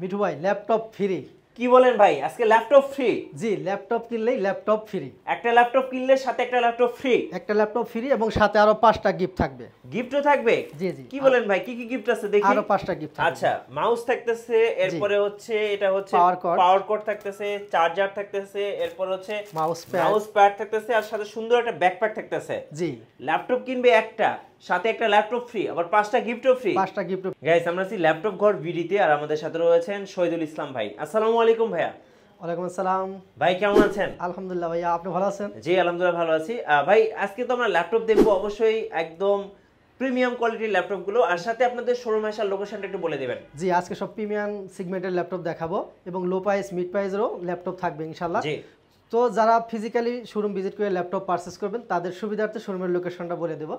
মিঠু ভাই laptop free. কি বলেন ভাই, আজকে ল্যাপটপ ফ্রি? জি, ল্যাপটপ কিনলেই ল্যাপটপ ফ্রি। একটা ল্যাপটপ কিনলে সাথে একটা ল্যাপটপ ফ্রি? একটা ল্যাপটপ ফ্রি এবং সাথে আরো 5টা গিফট থাকবে। গিফটও থাকবে? জি জি। কি বলেন ভাই, কি কি গিফট আছে দেখি। আরো 5টা গিফট থাকবে। আচ্ছা, মাউস থাকতেছে, এরপরে হচ্ছে এটা হচ্ছে পাওয়ার কর্ড থাকতেছে, চার্জার থাকতেছে, এরপর হচ্ছে মাউস প্যাড থাকতেছে, আর সাথে সুন্দর একটা ব্যাকপ্যাক থাকতেছে। জি। ল্যাপটপ কিনবে একটা, সাথে একটা ল্যাপটপ ফ্রি, আবার 5টা গিফটও ফ্রি। 5টা গিফট। গাইস, আমরা আছি ল্যাপটপ ঘর ভিডিতে, আর আমাদের সাথে রয়েছেন শহীদুল ইসলাম ভাই। আসসালামু আলাইকুম ভাইয়া। ওয়ালাইকুম আসসালাম ভাই, কেমন আছেন? আলহামদুলিল্লাহ ভাইয়া, আপনি ভালো আছেন? জি আলহামদুলিল্লাহ ভালো আছি। ভাই, আজকে তো আমরা ল্যাপটপ দেখবো, অবশ্যই একদম প্রিমিয়াম কোয়ালিটির ল্যাপটপ গুলো, আর সাথে আপনাদের শোরুম আসার লোকেশনটা একটু বলে দিবেন। জি, আজকে সব প্রিমিয়াম সেগমেন্টের ল্যাপটপ দেখাবো এবং লো প্রাইস মিড প্রাইসেরও ল্যাপটপ থাকবে ইনশাআল্লাহ। জি। তো যারা ফিজিক্যালি শোরুম ভিজিট করে ল্যাপটপ পারচেজ করবেন তাদের সুবিধার্থে শোরুমের লোকেশনটা বলে দেব।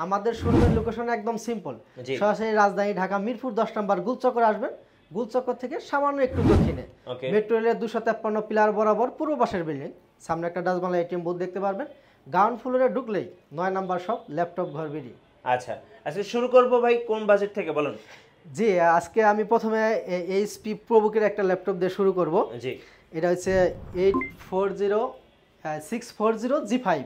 আমাদের শোরুমের লোকেশন একদম সিম্পল, সরাসরি রাজধানী ঢাকা মিরপুর 10 নম্বর গুলচক্কর আসবেন। গুলচক্কর থেকে সামান্য একটু দক্ষিণে মেট্রো রেলের 253 পিলার বরাবর পূর্ব পাশের বিল্ডিং, সামনে একটা ডাচবাংলা এটিএম বুথ দেখতে পারবেন। গ্রাউন্ড ফ্লোরে ঢুকলেই 9 নম্বর শপ ল্যাপটপ ঘর বিডি। আচ্ছা, আজকে শুরু করব ভাই কোন বাজেট থেকে বলুন। জি, আজকে আমি প্রথমে এইচপি প্রোবুকের একটা ল্যাপটপ দিয়ে শুরু করব। জি। এটা হচ্ছে 640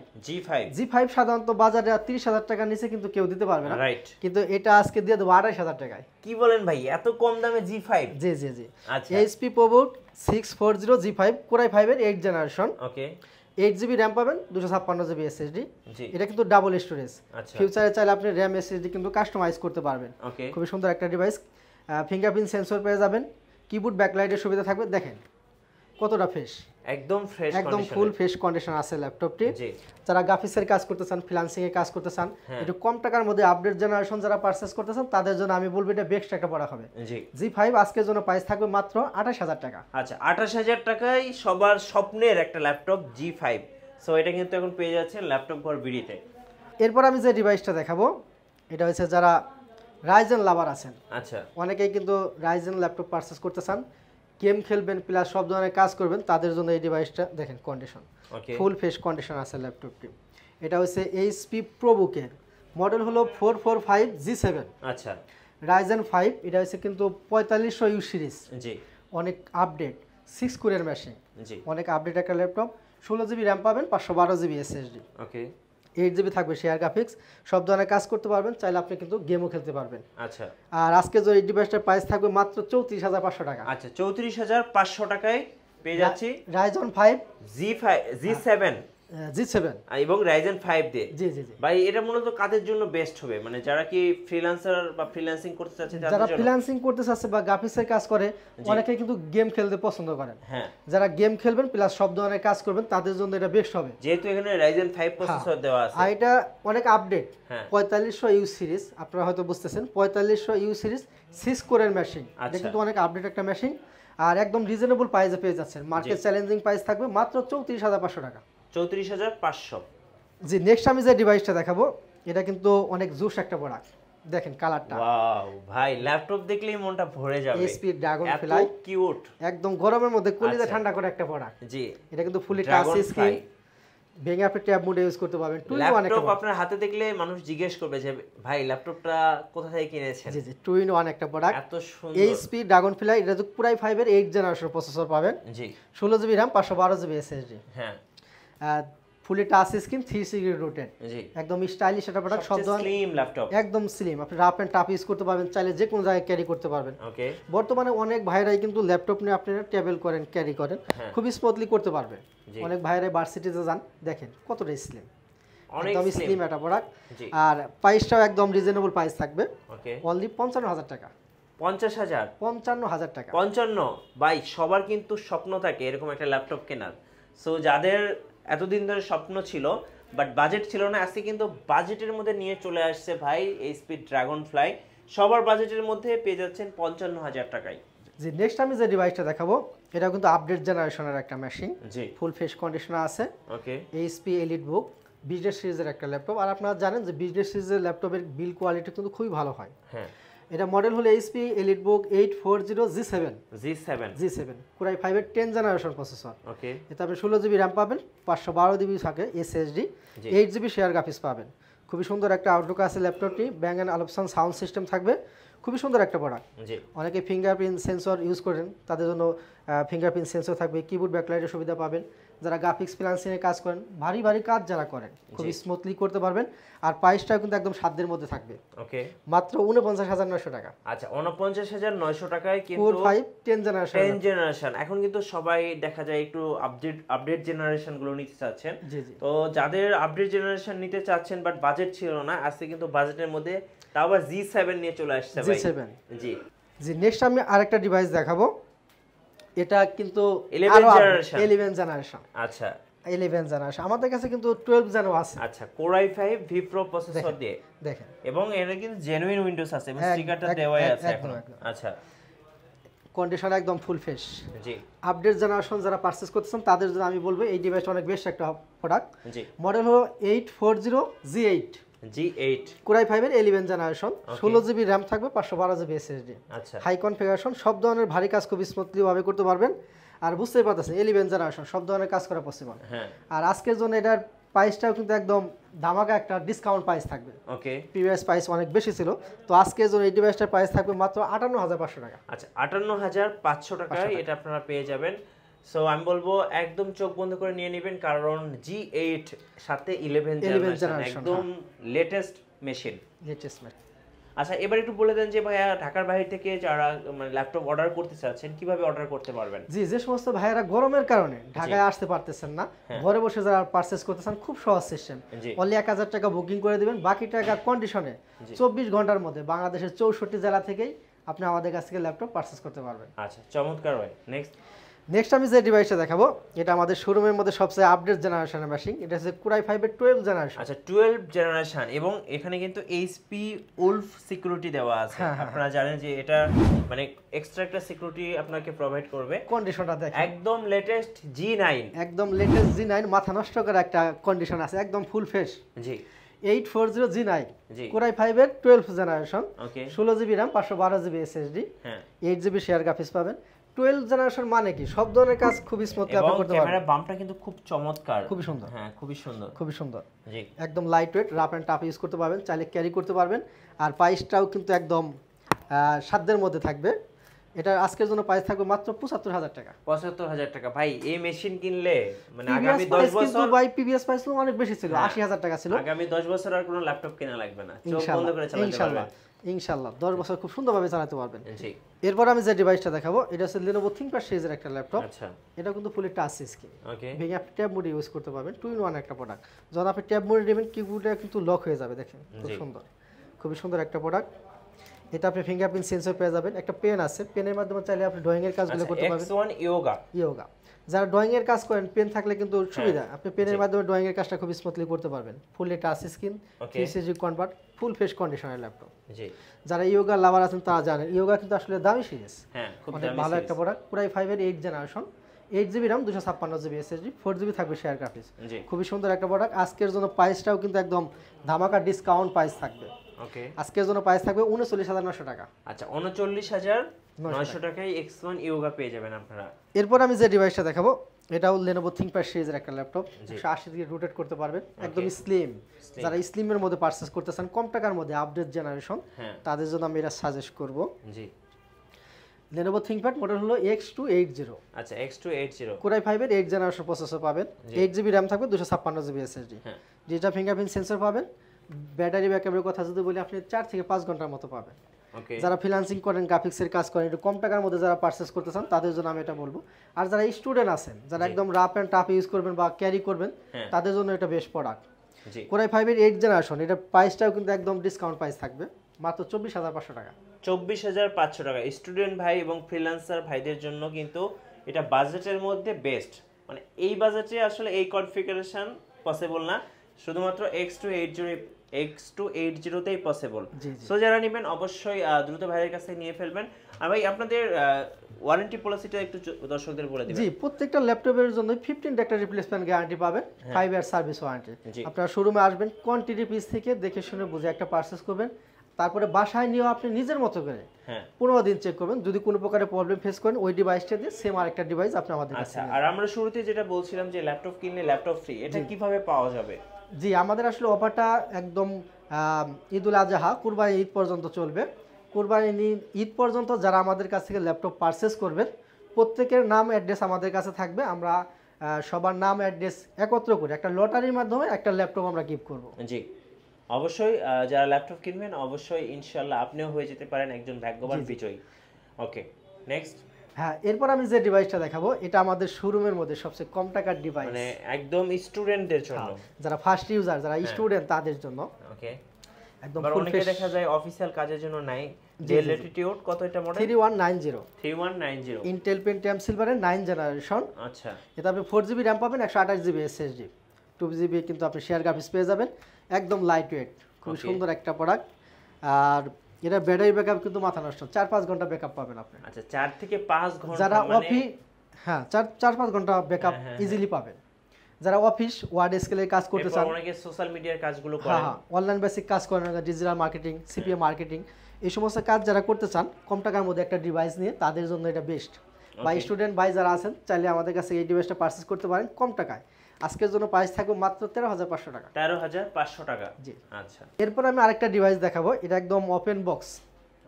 G5 সাধারণত বাজারে 30,000 টাকার নিচে কিন্তু কেউ দিতে পারবে না, রাইট। কিন্তু এটা আজকে দিয়ে দেবো 28,000 টাকায়। কি বলেন ভাই, এত কম দামে G5? জি জি জি। আচ্ছা, এইচপি প্রোবুক 640 G5 কোরাই 5 এর 8 জেনারেশন। ওকে। 8GB র্যাম পাবেন, 256GB SSD। জি। এটা কিন্তু ডাবল স্টোরেজ। আচ্ছা। ফিউচারে চাইলে আপনি র্যাম SSD কিন্তু কাস্টমাইজ করতে পারবেন। ওকে। খুবই সুন্দর একটা ডিভাইস। ফিঙ্গারপ্রিন্ট সেন্সর পেয়ে যাবেন, কিবোর্ড ব্যাকলাইটের সুবিধা থাকবে। দেখেন কতটা ফ্রেশ, একদম ফ্রেশ, একদম ফুল ফ্রেশ কন্ডিশন আছে ল্যাপটপটি। জি। যারা গ্রাফিক্সের কাজ করতে চান, ফ্রিল্যান্সিং এর কাজ করতে চান, একটু কম টাকার মধ্যে আপডেট জেনারেশন যারা পারচেজ করতে চান তাদের জন্য আমি বলবো এটা বেস্ট একটা প্রোডাক্ট হবে। জি। G5 আজকের জন্য প্রাইস থাকবে মাত্র 28,000 টাকা। আচ্ছা, 28,000 টাকায় সবার স্বপ্নের একটা ল্যাপটপ G5। সো এটা কিন্তু এখন পেয়ে যাচ্ছেন ল্যাপটপ ঘর বিডিতে। এরপর আমি যে ডিভাইসটা দেখাবো এটা হচ্ছে যারা রাইজেন লাভার আছেন। আচ্ছা। অনেকেই কিন্তু রাইজেন ল্যাপটপ পারচেজ করতে চান, গেম খেলবেন প্লাস সব ধরনের কাজ করবেন, তাদের জন্য এই ডিভাইসটা দেখেন কন্ডিশন ফুল ফ্রেশ কন্ডিশন আছে ল্যাপটপটি। এটা হচ্ছে এইচপি প্রোবুকের মডেল হলো 445G7। আচ্ছা। রাইজেন 5, এটা হচ্ছে কিন্তু 4500 ইউ সিরিজ। জি। অনেক আপডেট 6 কোরের মেশিন। জি। অনেক আপডেট একটা ল্যাপটপ। 16GB র্যাম পাবেন, 512GB SSD। ওকে। 8GB থাকবে শেয়ার গ্রাফিক্স, সব ধরনের কাজ করতে পারবেন, চাইলে আপনি কিন্তু গেমও খেলতে পারবেন। আচ্ছা। আর আজকে যে এই ডিভাইসটার প্রাইস থাকবে মাত্র 34,500 টাকা। আচ্ছা, 34,500 টাকায় পেয়ে যাচ্ছি রাইজন 5 G7 এবং Ryzen 5 দিয়ে। জি জি জি। ভাই, এটা মূলত কাদের জন্য বেস্ট হবে, মানে যারা কি ফ্রিল্যান্সার বা ফ্রিল্যান্সিং করতে চাচ্ছে তাদের যারা জন্য? ফ্রিল্যান্সিং করতে চাচ্ছে বা গ্রাফিক্সের কাজ করে, অনেকে কিন্তু গেম খেলতে পছন্দ করেন। হ্যাঁ। যারা গেম খেলবেন প্লাস সব ধরনের কাজ করবেন তাদের জন্য এটা বেস্ট হবে, যেহেতু এখানে Ryzen 5 প্রসেসর দেওয়া আছে। আর এটা অনেক আপডেট। 4500 ইউ সিরিজ, আপনারা হয়তো বুঝতেছেন 4500 ইউ সিরিজ 6 কোরের মেশিন। এটা কিন্তু অনেক আপডেট একটা মেশিন, আর একদম রিজনেবল প্রাইসে পেয়ে যাচ্ছেন। মার্কেট চ্যালেঞ্জিং প্রাইস থাকবে মাত্র 34,500 টাকা। 34,500। জি, নেক্সট আমি যে ডিভাইসটা দেখাবো এটা কিন্তু অনেক জুস একটা প্রোডাক্ট। দেখেন কালারটা, ওয়াও ভাই, ল্যাপটপ দেখলেই মনটা ভরে যাবে। এইচপি ড্রাগন ফ্লাই, এত কিউট, একদম গরমের মধ্যে কলিজা ঠান্ডা করে একটা প্রোডাক্ট। জি। এটা কিন্তু ফুলি টাচ স্ক্রিন, ভেঙে আপনি ট্যাব মোডে ইউজ করতে পারবেন। টু ইন ওয়ান একটা ল্যাপটপ আপনার হাতে দেখলে মানুষ জিজ্ঞেস করবে যে ভাই ল্যাপটপটা কোথা থেকে কিনেছেন। জি জি, টু ইন ওয়ান একটা প্রোডাক্ট। এত সুন্দর। এইচপি ড্রাগন ফ্লাই, এটা তো পুরাই 5 এর 8 জেনারেশন প্রসেসর পাবেন। জি। 16GB RAM, 512GB SSD। হ্যাঁ। Fully touch screen, 360 rotate. জি। একদম স্টাইলিশ একটা প্রোডাক্ট, সব ধরনের স্লিম ল্যাপটপ, একদম স্লিম। আপনি রাফ এন্ড টাফ ইউজ করতে পারবেন, চাইলে যে কোনো জায়গায় ক্যারি করতে পারবেন। ওকে। বর্তমানে অনেক ভাইরাই কিন্তু ল্যাপটপ নিয়ে আপনারা ট্রাভেল করেন, ক্যারি করেন, খুবই স্মুথলি করতে পারবেন। অনেক ভাইরাই ভার্সিটিতে যান, দেখেন কতটা স্লিম, একদম স্লিম একটা প্রোডাক্ট। আর প্রাইসটাও একদম রিজনেবল প্রাইস থাকবে। ওকে। অনলি 55,000 টাকা। 50,000? 55,000 টাকা। 55? ভাই, সবার কিন্তু স্বপ্ন থাকে এরকম একটা ল্যাপটপ কেনার। সো যাদের এতদিন ধরে স্বপ্ন ছিল বাট বাজেট ছিল না, আজকে কিন্তু বাজেটের মধ্যে নিয়ে চলে আসছে ভাই এইচপি ড্রাগন ফ্লাই। সবার বাজেটের মধ্যে পেয়ে যাচ্ছেন 55,000 টাকায়। জি, নেক্সট আমি যে ডিভাইসটা দেখাবো এটা কিন্তু আপডেট জেনারেশনের একটা মেশিন। জি। ফুল ফ্রেশ কন্ডিশনে আছে। ওকে। এইচপি এলিট বুক বিজনেস সিরিজের একটা ল্যাপটপ, আর আপনারা জানেন যে বিজনেস সিরিজের ল্যাপটপের বিল কোয়ালিটি কিন্তু খুবই ভালো হয়। হ্যাঁ। এটা মডেল হলো এইচপি এলিট বুক 840G7 কোরাই 5 এর 10 জেনারেশন প্রসেসর। ওকে। এতে আপনি 16GB র্যাম পাবেন, 512GB থাকে SSD, 8GB শেয়ার গ্রাফিক্স পাবেন। খুবই সুন্দর একটা আউটলুক আছে ল্যাপটপটি। ব্যাং অ্যান্ড অলপশন সাউন্ড সিস্টেম থাকবে, খুবই সুন্দর একটা প্রোডাক্ট। জি অনেকে ফিঙ্গারপ্রিন্ট সেন্সর ইউজ করেন, তাদের জন্য ফিঙ্গারপ্রিন্ট সেন্সর থাকবে, কিবোর্ড ব্যাকলাইটের সুবিধা পাবেন। যারা গ্রাফিক্স ফ্রিল্যান্সিংয়ে কাজ করেন, ভারী ভারী কাজ যারা করেন, খুব স্মুথলি করতে পারবেন। আর প্রাইসটাও কিন্তু একদম সাধ্যের মধ্যে থাকবে, ওকে মাত্র 49,900 টাকা। আচ্ছা 49,900 টাকায় কিন্তু কোর 5 10 জেনারেশন। 10 জেনারেশন। এখন কিন্তু সবাই দেখা যায় একটু আপডেট জেনারেশন গুলো নিতে চাচ্ছেন। জি জি। তো যাদের আপডেট জেনারেশন নিতে চাচ্ছেন বাট বাজেট ছিল না, আজকে কিন্তু বাজেটের মধ্যে তাও আবার G7 নিয়ে চলে আসছে ভাই। G7 জি জি। নেক্সট আমি আরেকটা ডিভাইস দেখাবো, এটা কিন্তু 11 জেনারেশন। আচ্ছা 11 জেনারেশন। আমাদের কাছে কিন্তু 12 জেনও আছে। আচ্ছা Core i5 V Pro processor দিয়ে দেখেন, এবং এর কিন্তু জেনুইন উইন্ডোজ আছে এবং স্টিকারটা একদম, দেওয়াই আছে একদম, এখন। একদম। আচ্ছা কন্ডিশন একদম ফুল ফ্রেশ। জি আপডেট জেনারেশন যারা পারচেজ করতেছেন তাদের জন্য আমি বলবো এই ডিভাইসটা অনেক বেস্ট একটা প্রোডাক্ট। জি মডেল হলো 840G8, G8 Core i5 এর 11 জেনারেশন, 16GB র্যাম থাকবে, 512GB SSD। আচ্ছা হাই কনফিগারেশন, সব ধরনের ভারী কাজ খুব স্মুথলি ভাবে করতে পারবেন। আর বুঝতেই পারতেছেন 11 জেনারেশন, সব ধরনের কাজ করা পসিবল। হ্যাঁ আর আজকের জন্য এটার প্রাইসটাও কিন্তু একদম ধামাকা একটা ডিসকাউন্ট প্রাইস থাকবে। ওকে প্রিভিয়াস প্রাইস অনেক বেশি ছিল, তো আজকের জন্য এই ডিভাইসটার প্রাইস থাকবে মাত্র 58,500 টাকা। আচ্ছা 58,500 টাকায় এটা আপনারা পেয়ে যাবেন। সো আমি বলবো একদম চোখ বন্ধ করে নিয়ে নেবেন, কারণ G8 সাথে 11 জেনারেশন একদম লেটেস্ট মেশিন। লেটেস্ট। আচ্ছা এবার একটু বলে দেন যে ভাইয়া ঢাকার বাইরে থেকে যারা মানে ল্যাপটপ অর্ডার করতে চাচ্ছেন কিভাবে অর্ডার করতে পারবেন? জি, যে সমস্ত ভাইয়েরা গরমের কারণে ঢাকায় আসতে পারতেছেন না, ঘরে বসে যারা পারচেজ করতেছেন, খুব সহজ সিস্টেম। অনলি 1000 টাকা বুকিং করে দিবেন, বাকি টাকা কন্ডিশনে 24 ঘন্টার মধ্যে বাংলাদেশের 64 জেলা থেকেই আপনি আমাদের কাছ থেকে ল্যাপটপ পারচেজ করতে পারবেন। আচ্ছা চমৎকার ভাই। নেক্সট আমি যে ডিভাইসটা দেখাবো এটা আমাদের শোরুমের মধ্যে সবচেয়ে আপডেট জেনারেশনের মেশিন। এটা হচ্ছে Core i5 এর 12 জেনারেশন। আচ্ছা 12 জেনারেশন এবং এখানে কিন্তু HP উলফ সিকিউরিটি দেওয়া আছে। আপনারা জানেন যে এটা মানে এক্সট্রা একটা সিকিউরিটি আপনাকে প্রোভাইড করবে। কন্ডিশনটা দেখেন একদম লেটেস্ট G9, একদম লেটেস্ট G9, মাথা নষ্ট করা একটা কন্ডিশন আছে, একদম ফুল ফ্রেশ। জি 840G9 জি Core i5 এর 12 জেনারেশন, ওকে 16GB RAM, 512GB SSD, হ্যাঁ 8GB শেয়ার গ্রাফিক্স পাবেন। 12 জেনারেশন মানে কি সব ধরনের কাজ খুব স্মুথলি আপনি করতে পারবেন। ক্যামেরা বামটা কিন্তু খুব চমৎকার, খুবই সুন্দর। হ্যাঁ খুবই সুন্দর, খুবই সুন্দর। জি একদম light weight, rough and tough use করতে পারবেন, চাইলে ক্যারি করতে পারবেন। আর প্রাইসটাও কিন্তু একদম সাধ্যের মধ্যে থাকবে। এটা আজকের জন্য প্রাইস থাকবে মাত্র 75,000 টাকা। 75,000 টাকা। ভাই এই মেশিন কিনলে মানে প্রিভিয়াস আগামী 10 প্রাইস বছর কিন্তু ভাই প্রিভিয়াস প্রাইস অনেক বেশি ছিল, 80,000 টাকা ছিল। আগামী 10 বছর আর কোনো ল্যাপটপ কেনা লাগবে না, চোখ বন্ধ করে চালাতে ইনশাআল্লাহ পারবেন। ইনশাআল্লাহ 10 বছর খুব সুন্দরভাবে চালাতে পারবেন। জি এরপর আমি যে ডিভাইসটা দেখাবো এটা হচ্ছে Lenovo ThinkPad সিরিজের একটা ল্যাপটপ। আচ্ছা এটা কিন্তু ফুলি টাচ স্ক্রিন, ওকে ভেঙে আপনি ট্যাব মোডে ইউজ করতে পারবেন। 2-in-1 একটা প্রোডাক্ট। যখন আপনি ট্যাব মোডে নেবেন কিবোর্ডটা কিন্তু লক হয়ে যাবে, দেখেন খুব সুন্দর, খুবই সুন্দর একটা প্রোডাক্ট। এটা আপনি ফিঙ্গারপ্রিন্ট সেন্সর পেয়ে যাবেন, একটা পেন আছে, পেনের মাধ্যমে চাইলে আপনি ড্রয়িং এর কাজগুলো করতে পারবেন। X1 ইয়োগা যারা ড্রয়িং এর কাজ করেন পেন থাকলে কিন্তু সুবিধা, আপনি পেনের মাধ্যমে ড্রয়িং এর কাজটা খুব স্মুথলি করতে পারবেন। Fully touch screen, 3CG convert, full face কন্ডিশনের ল্যাপটপ। জি যারা ইয়োগা লাভার আছেন তারা জানেন ইয়োগা কিন্তু আসলে দামি সিরিজ, হ্যাঁ খুব অনেক ভালো একটা প্রোডাক্ট। Core i5 এর 8 generation, 8GB RAM, 256GB SSD, 4GB থাকবে শেয়ার গ্রাফিক্স। খুবই সুন্দর একটা প্রোডাক্ট। আজকের জন্য প্রাইসটাও কিন্তু একদম ধামাকা ডিসকাউন্ট প্রাইস থাকবে। ওকে আজকের জন্য প্রাইস থাকবে 39,900 টাকা। আচ্ছা 39,900 টাকায় X1 ইয়োগা পেয়ে যাবেন আপনারা। এরপর আমি যে ডিভাইসটা দেখাবো এটাও Lenovo ThinkPad সিরিজের একটা ল্যাপটপ, 180 ডিগ্রি রোটেট করতে পারবেন, একদম স্লিম। যারা স্লিমের মধ্যে পারচেজ করতেছেন কম টাকার মধ্যে আপডেট জেনারেশন, তাদের জন্য আমি এটা সাজেস্ট করব। জি Lenovo ThinkPad মডেল হলো X280। আচ্ছা X280 Core i5 এর 8 জেনারেশন প্রসেসর পাবেন, 8GB RAM থাকবে, 256GB SSD, যেটা ফিঙ্গারপ্রিন্ট সেন্সর পাবেন। ব্যাটারি ব্যাকআপের কথা যদি বলি আপনি 4 থেকে 5 ঘন্টার মতো পাবেন। যারা ফ্রিল্যান্সিং করেন, গ্রাফিক্সের কাজ করেন, একটু কম টাকার মধ্যে যারা পারচেজ করতে চান তাদের জন্য আমি এটা বলবো। আর যারা স্টুডেন্ট আছেন, যারা একদম রাফ এন্ড টাফ ইউজ করবেন বা ক্যারি করবেন, তাদের জন্য এটা বেস্ট প্রোডাক্ট। Core i5 এর 8 জেনারেশন, এটা প্রাইসটাও কিন্তু একদম ডিসকাউন্ট প্রাইস থাকবে, মাত্র 24,500 টাকা। 24,500 টাকা। স্টুডেন্ট ভাই এবং ফ্রিল্যান্সার ভাইদের জন্য কিন্তু এটা বাজেটের মধ্যে বেস্ট। মানে এই বাজেটে আসলে এই কনফিগারেশন পসিবল না, শুধুমাত্র X280 তেই পসিবল। সো যারা নেবেন অবশ্যই দ্রুত ভাইয়ের কাছে নিয়ে ফেলবেন। আর ভাই আপনাদের ওয়ারেন্টি পলিসিটা একটু দর্শকদের বলে দিবেন। জি, প্রত্যেকটা ল্যাপটপের জন্য 15 একটা রিপ্লেসমেন্ট গ্যারান্টি পাবেন, 5 ইয়ার সার্ভিস ওয়ারেন্টি। আপনারা শোরুমে আসবেন, কোয়ান্টিটি পিস থেকে দেখে শুনে বুঝে একটা পারচেজ করবেন, তারপরে বাসায় নিয়ে আপনি নিজের মতো করে 15 দিন চেক করবেন। যদি কোনো প্রকারের প্রবলেম ফেস করেন ওই ডিভাইসটা দিয়ে সেম আরেকটা ডিভাইস আপনি আমাদের কাছে। আচ্ছা, আর আমরা শুরুতে যেটা বলছিলাম যে ল্যাপটপ কিনলে ল্যাপটপ ফ্রি, এটা কিভাবে পাওয়া যাবে? জি, আমাদের আসলে অফারটা একদম ঈদুল আজহা, কুরবানি ঈদ পর্যন্ত চলবে। কোরবানি ঈদ পর্যন্ত যারা আমাদের কাছ থেকে ল্যাপটপ পারচেস করবেন প্রত্যেকের নাম অ্যাড্রেস আমাদের কাছে থাকবে। আমরা সবার নাম অ্যাড্রেস একত্র করে একটা লটারির মাধ্যমে একটা ল্যাপটপ আমরা গিফট করব। জি অবশ্যই যারা ল্যাপটপ কিনবেন অবশ্যই ইনশাআল্লাহ আপনিও হয়ে যেতে পারেন একজন ভাগ্যবান বিজয়ী। Okay next. হ্যাঁ, এরপর আমি যে ডিভাইসটা দেখাবো এটা আমাদের শোরুমের মধ্যে সবচেয়ে কম টাকার ডিভাইস, মানে একদম স্টুডেন্টদের জন্য, যারা ফার্স্ট ইউজার, যারা স্টুডেন্ট তাদের জন্য। ওকে একদম ফুল ফুল ফেস দেখা যায় অফিশিয়াল কাজের জন্য নাই। ডেল ল্যাটিটিউড কত এটা মডেল? 3190 3190 ইন্টেল পেন্টিয়াম সিলভারের 9 জেনারেশন। আচ্ছা এটা আপনি 4GB RAM পাবেন, 128GB SSD, 2GB কিন্তু আপনি শেয়ার গ্রাফিক্স পেয়ে যাবেন। একদম লাইট ওয়েট, খুব সুন্দর একটা প্রোডাক্ট। আর এটা ব্যাটারি ব্যাকআপ কিন্তু মাথা নষ্ট, 4-5 ঘন্টা ব্যাকআপ পাবেন আপনি। আচ্ছা 4 থেকে 5 ঘন্টা যারা মানে অফিস, হ্যাঁ 4-5 ঘন্টা ব্যাকআপ ইজিলি পাবেন। যারা অফিস ওয়ার্ড স্কেলের কাজ করতে চান, অনেকে সোশ্যাল মিডিয়ার কাজগুলো করেন, হ্যাঁ অনলাইন বেসিক কাজ করেন, ডিজিটাল মার্কেটিং, সিপিএ মার্কেটিং, এই সমস্ত কাজ যারা করতে চান কম টাকার মধ্যে একটা ডিভাইস নিয়ে, তাদের জন্য এটা বেস্ট। বা স্টুডেন্ট ভাই যারা আছেন চাইলে আমাদের কাছে এই ডিভাইসটা পারচেজ করতে পারেন কম টাকায়। আজকের জন্য প্রাইস থাকবে মাত্র 13,500 টাকা। 13,500 টাকা। জি আচ্ছা এরপর আমি আরেকটা ডিভাইস দেখাবো, এটা একদম ওপেন বক্স,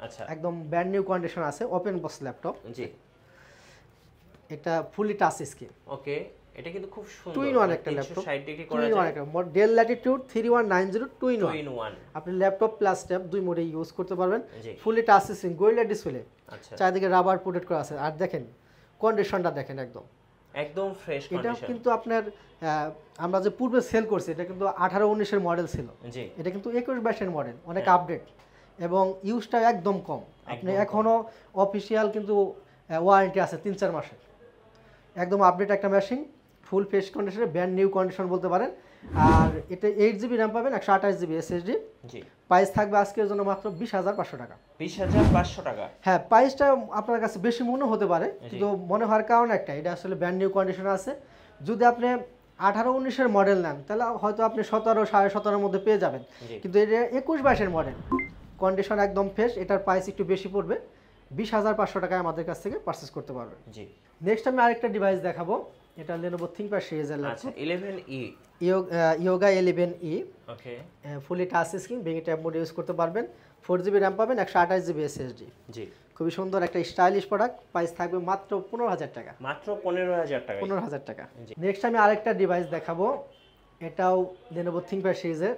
আচ্ছা একদম ব্র্যান্ড নিউ কন্ডিশন আছে, ওপেন বক্স ল্যাপটপ। জি এটা ফুলি টাচ স্ক্রিন। ওকে এটা কিন্তু খুব সুন্দর, 2-in-1 একটা ল্যাপটপ, 360 ডিগ্রি করা যায়। Del Latitude 3190 2-in-1। 2-in-1 আপনি ল্যাপটপ প্লাস ট্যাব দুই মোডে ইউজ করতে পারবেন। জি fully touch screen, Gorilla display, আচ্ছা চারিদিকে রাবার প্রোটেক্ট করা আছে। আর দেখেন কন্ডিশনটা দেখেন একদম একদম ফ্রেশ এটা কন্ডিশন। কিন্তু আপনার আমরা যে পূর্বে সেল করছি এটা কিন্তু 18-19 এর মডেল ছিল, জি এটা কিন্তু 21-22 এর মডেল, অনেক আপডেট এবং ইউজটা একদম কম। আপনি এখনো অফিসিয়াল কিন্তু ওয়ারেন্টি আছে 3-4 মাসের, একদম আপডেট একটা মেশিন, ফুল ফ্রেশ কন্ডিশনে, ব্র্যান্ড নিউ কন্ডিশন বলতে পারেন। আর এটা 8GB RAM পাবেন, 128GB SSD। জি প্রাইস থাকবে আজকের জন্য মাত্র 20,500 টাকা। 20,500 টাকা। হ্যাঁ প্রাইসটা আপনার কাছে বেশি মনে হতে পারে, কিন্তু মনে হওয়ার কারণ একটা, এটা আসলে ব্র্যান্ড নিউ কন্ডিশনে আছে। যদি আপনি 18-19 এর মডেল নেন তাহলে হয়তো আপনি 17, 17.5 মধ্যে পেয়ে যাবেন, কিন্তু এটা 21-22 এর মডেল, কন্ডিশন একদম ফ্রেশ। এটার প্রাইস একটু বেশি পড়বে, 20,500 টাকায় আমাদের কাছ থেকে পারচেজ করতে পারবেন। জি নেক্সট আমি আরেকটা ডিভাইস দেখাবো, এটা Lenovo ThinkPad সিরিজের আচ্ছা ল্যাপটপ, 11E Yoga 11E। ওকে ফুলি টাচ স্ক্রিন, ভেঙে ট্যাব মোড ইউজ করতে পারবেন, 4GB RAM পাবেন, 128GB SSD। জি খুবই সুন্দর একটা স্টাইলিশ প্রোডাক্ট, প্রাইস থাকবে মাত্র 15,000 টাকা। মাত্র 15,000 টাকা। 15,000 টাকা। নেক্সট আমি আরেকটা ডিভাইস দেখাবো, এটাও Lenovo ThinkPad সিরিজের,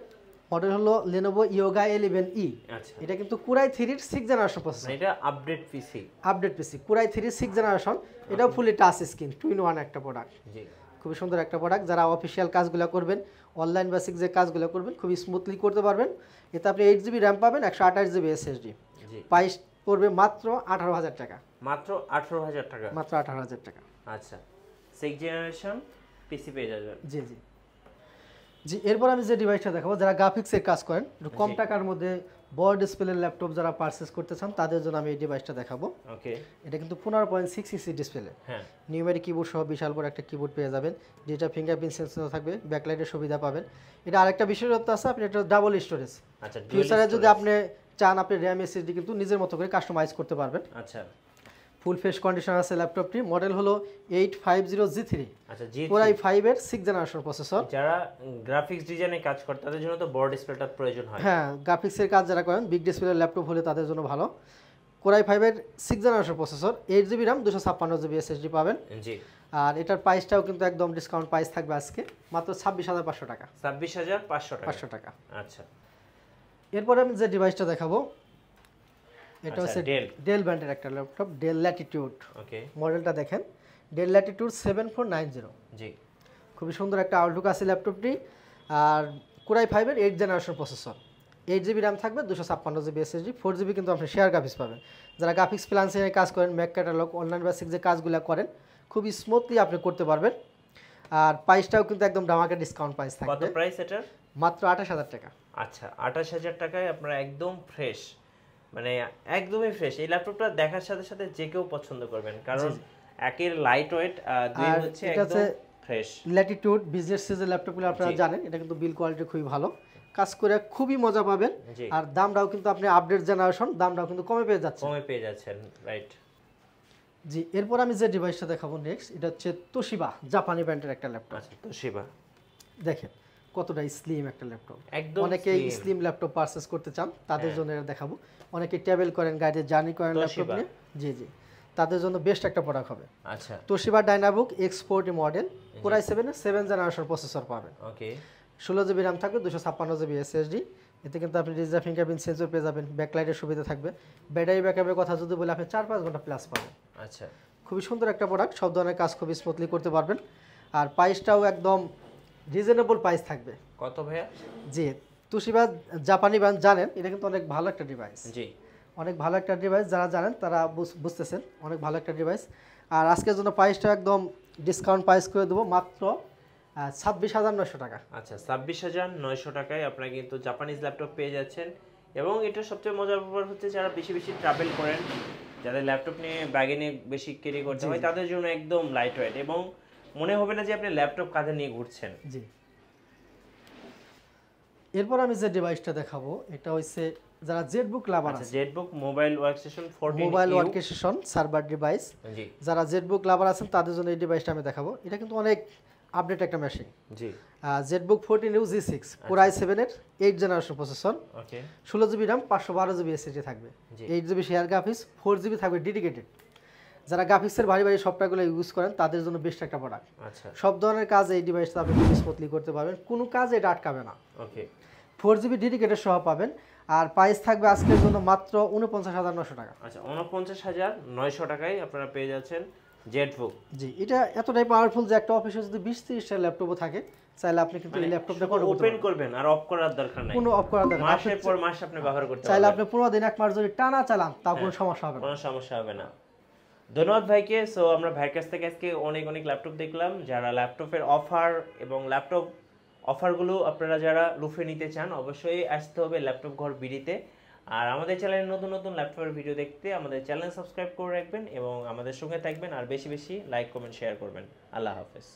মডেল হলো Lenovo Yoga 11E। আচ্ছা এটা কিন্তু Core i3 6th generation processor, এটা আপডেট পিসি, আপডেট পিসি, Core i3 6th জেনারেশন। এটাও ফুলি টাচ স্ক্রিন, 2-in-1 একটা প্রোডাক্ট, জি খুবই সুন্দর একটা প্রোডাক্ট। যারা অফিসিয়াল কাজগুলো করবেন, অনলাইন বেসিক যে কাজগুলো করবেন খুবই স্মুথলি করতে পারবেন। এতে আপনি 8GB RAM পাবেন, 128GB SSD। জি প্রাইস পড়বে মাত্র 18,000 টাকা। মাত্র 18,000 টাকা। মাত্র 18,000 টাকা। আচ্ছা 6th জেনারেশন পিসি পেয়ে যাবেন। জি জি জি এরপর আমি যে ডিভাইসটা দেখাবো, যারা গ্রাফিক্সের কাজ করেন, একটু কম টাকার মধ্যে বড় ডিসপ্লের ল্যাপটপ যারা পারচেজ করতে চান তাদের জন্য আমি এই ডিভাইসটা দেখাবো। ওকে এটা কিন্তু 15.6 ইঞ্চি ডিসপ্লে, হ্যাঁ নিউমেরিক কিবোর্ড সহ বিশাল বড় একটা কিবোর্ড পেয়ে যাবেন, যেটা ফিঙ্গারপ্রিন্ট সেন্সর থাকবে, ব্যাকলাইটের সুবিধা পাবেন। এটা আরেকটা বিশেষত্ব আছে, আপনি এটা ডাবল স্টোরেজ, আচ্ছা ফিউচারে যদি আপনি চান আপনি RAM SSD কিন্তু নিজের মতো করে কাস্টমাইজ করতে পারবেন। আচ্ছা ফুল ফ্রেশ কন্ডিশন আছে ল্যাপটপটি, মডেল হলো 850G3, আচ্ছা জি Core i5 এর 6th জেনারেশন প্রসেসর। যারা গ্রাফিক্স ডিজাইনে কাজ করে তাদের জন্য তো বড় ডিসপ্লেটা প্রয়োজন হয়। হ্যাঁ গ্রাফিক্সের কাজ যারা করেন, বিগ ডিসপ্লের ল্যাপটপ হলে তাদের জন্য ভালো। Core i5 এর 6th generation processor, 8GB RAM 256GB SSD পাবেন। জি আর এটার প্রাইসটাও কিন্তু একদম ডিসকাউন্ট প্রাইস থাকবে আজকে মাত্র 26,500 টাকা। 26,500 টাকা। 500 টাকা। আচ্ছা এরপরে আমি যে ডিভাইসটা দেখাবো এটা আচ্ছা, হচ্ছে ডেল ডেল ব্র্যান্ডের একটা ল্যাপটপ, ডেল ল্যাটিটিউড। ওকে মডেলটা দেখেন, ডেল ল্যাটিটিউড 7490। জি খুবই সুন্দর একটা আউটলুক আছে ল্যাপটপটি। আর Core i5 এর 8th generation processor, 8GB RAM থাকবে, 256GB SSD, 4GB কিন্তু আপনি শেয়ার গ্রাফিক্স পাবেন। যারা গ্রাফিক্স ফ্রিল্যান্সিংয়ে কাজ করেন, ম্যাক ক্যাটালগ, অনলাইন বেসিক যে কাজগুলো করেন খুবই স্মুথলি আপনি করতে পারবেন। আর প্রাইসটাও কিন্তু একদম ধামাকা ডিসকাউন্ট প্রাইস কত থাকবে, প্রাইস এটার? মাত্র 28,000 টাকা। আচ্ছা 28,000 টাকায় আপনারা একদম ফ্রেশ, মানে একদমই ফ্রেশ এই ল্যাপটপটা দেখার সাথে সাথে যে কেউ পছন্দ করবেন, কারণ একের লাইট ওয়েট, দুই আর হচ্ছে এটা একদম ফ্রেশ। ল্যাটিটিউড বিজনেস সিরিজের ল্যাপটপগুলো আপনারা জানেন, এটা কিন্তু বিল কোয়ালিটি খুবই ভালো, কাজ করে খুবই মজা পাবেন। জি আর দামটাও কিন্তু আপনি আপডেট জেনারেশন, দামটাও কিন্তু কমে পেয়ে যাচ্ছে। কমে পেয়ে যাচ্ছেন, রাইট। জি এরপর আমি যে ডিভাইসটা দেখাবো নেক্সট, এটা হচ্ছে তোশিবা, জাপানি ব্র্যান্ডের একটা ল্যাপটপ। আচ্ছা তোশিবা, দেখেন কতটা স্লিম একটা ল্যাপটপ। একদম অনেকেই slim। স্লিম ল্যাপটপ পারচেজ করতে চান, তাদের জন্য এটা দেখাবো। অনেকে ট্রাভেল করেন, গাড়িতে জার্নি করেন ল্যাপটপ Toshiba। নিয়ে, জি জি, তাদের জন্য বেস্ট একটা প্রোডাক্ট হবে। আচ্ছা Toshiba ডাইনাবুক X40 model, Core i7 এর 7 জেনারেশন প্রসেসর পাবেন। ওকে 16 জিবি র্যাম থাকবে, 256 জিবি এসএসডি। এতে কিন্তু আপনি ডিজিটাল ফিঙ্গারপ্রিন্ট সেন্সর পেয়ে যাবেন, ব্যাকলাইটের সুবিধা থাকবে। ব্যাটারি ব্যাকআপের কথা যদি বলি, আপনি 4-5 ঘন্টা প্লাস পাবেন। আচ্ছা খুবই সুন্দর একটা প্রোডাক্ট, সব ধরনের কাজ খুবই স্মুথলি করতে পারবেন। আর প্রাইসটাও একদম রিজনেবল প্রাইস থাকবে। কত ভাইয়া? জি, তোশিবা জাপানি ব্র্যান্ড, জানেন এটা কিন্তু অনেক ভালো একটা ডিভাইস, জি অনেক ভালো একটা ডিভাইস। যারা জানেন তারা বুঝতেছেন, অনেক ভালো একটা ডিভাইস। আর আজকের জন্য প্রাইসটা একদম ডিসকাউন্ট প্রাইস করে দেবো, মাত্র 26,900 টাকা। আচ্ছা 26,900 টাকায় আপনারা কিন্তু জাপানিজ ল্যাপটপ পেয়ে যাচ্ছেন। এবং এটা সবচেয়ে মজার ব্যাপার হচ্ছে, যারা বেশি বেশি ট্রাভেল করেন, যাদের ল্যাপটপ নিয়ে ব্যাগে নিয়ে বেশি ক্যারি করতে হয়, তাদের জন্য একদম লাইট ওয়েট এবং মনে হবে না যে আপনি ল্যাপটপ কাঁধে নিয়ে ঘুরছেন। জি, এরপর আমি যে ডিভাইসটা দেখাবো এটা হচ্ছে যারা জেটবুক লাভার আচ্ছা আছে, ZBook mobile workstation 14 mobile workstation server device, জি যারা জেটবুক লাভার আছেন তাদের জন্য এই ডিভাইসটা আমি দেখাবো। এটা কিন্তু অনেক আপডেট একটা মেশিন। জি Zenbook 14 U G6 Core i7 এর 8 generation processor, okay 16 GB RAM, 512 GB SSD থাকবে, জি। 8 জিবি শেয়ার গ্রাফিক্স, 4 জিবি থাকবে ডেডিকেটেড। যারা গ্রাফিক্সের ভারী ভারী সফটওয়্যারগুলো ইউজ করেন তাদের জন্য বেস্ট একটা প্রোডাক্ট। আচ্ছা সব ধরনের কাজ এই ডিভাইসটা আপনি খুব স্মুথলি করতে পারবেন, কোনো কাজ এটা আটকাবে না। ওকে 4 জিবি ডেডিকেটেড সহ পাবেন। আর প্রাইস থাকবে আজকের জন্য মাত্র 49,900 টাকা। আচ্ছা 49,900 টাকায় আপনারা পেয়ে যাচ্ছেন জেটবুক। জি, এটা এতটাই পাওয়ারফুল যে একটা অফিসে যদি 20-30টা ল্যাপটপও থাকে, চাইলে আপনি কিন্তু এই ল্যাপটপটা ওপেন করবেন আর অফ করার দরকার নাই, কোনো অফ করার দরকার নেই। মাসের পর মাস আপনি ব্যবহার করতে চাইলে পারবেন, আপনি 15 দিন 1 মাস যদি টানা চালান তাও কোনো সমস্যা হবে না। কোনো সমস্যা হবে না। ধন্যবাদ ভাইকে। সো আমরা ভাইয়ের কাছ থেকে আজকে অনেক অনেক ল্যাপটপ দেখলাম। যারা ল্যাপটপের অফার এবং ল্যাপটপ অফারগুলো আপনারা যারা লুফে নিতে চান, অবশ্যই আসতে হবে ল্যাপটপ ঘর বিডিতে। আর আমাদের চ্যানেলে নতুন নতুন ল্যাপটপের ভিডিও দেখতে আমাদের চ্যানেল সাবস্ক্রাইব করে রাখবেন এবং আমাদের সঙ্গে থাকবেন। আর বেশি বেশি লাইক কমেন্ট শেয়ার করবেন। আল্লাহ হাফেজ।